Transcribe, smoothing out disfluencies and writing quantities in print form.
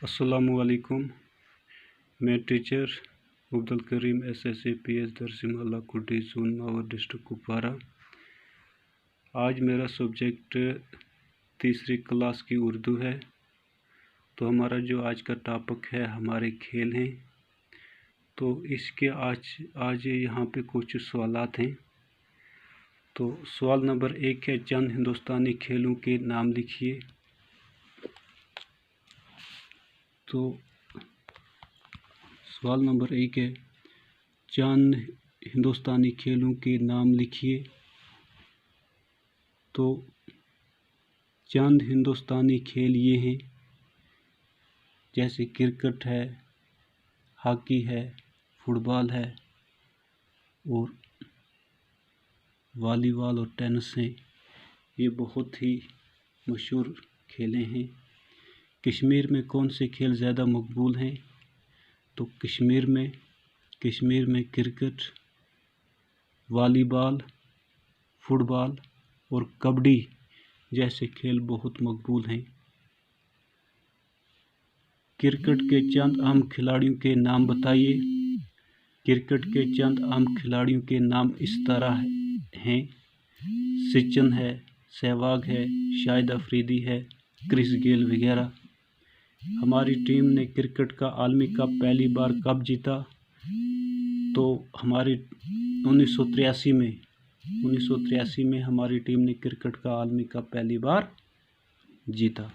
अस्सलामुअलैकुम। मैं teacher Abdul Karim SSAPS दरसिमाला कुटी जोन मावर डिस्ट्रिक्ट कुपवारा। आज मेरा सब्जेक्ट तीसरी क्लास की उर्दू है। तो हमारा जो आज का टॉपिक है हमारे खेल हैं। तो इसके आज यहाँ पे कुछ सवालात हैं। तो सवाल नंबर 1 है, चंद हिंदुस्तानी खेलों के नाम लिखिए। तो सवाल नंबर 1 है, चंद हिंदुस्तानी खेलों के नाम लिखिए। तो चंद हिंदुस्तानी खेल ये हैं, जैसे क्रिकेट है, हॉकी है, फुटबॉल है और वॉलीबॉल और टेनिस है। ये बहुत ही मशहूर खेलें हैं। कश्मीर में कौन से खेल ज़्यादा मकबूल हैं? तो कश्मीर में क्रिकेट, वॉलीबॉल, फुटबॉल और कबड्डी जैसे खेल बहुत मकबूल हैं। क्रिकेट के चंद अहम खिलाड़ियों के नाम बताइए। क्रिकेट के चंद अहम खिलाड़ियों के नाम इस तरह हैं, सचिन है, सहवाग है, शाहिद अफरीदी है, क्रिस गेल वगैरह। हमारी टीम ने क्रिकेट का आलमी कप पहली बार कब जीता? तो हमारी 1983 में हमारी टीम ने क्रिकेट का आलमी कप पहली बार जीता।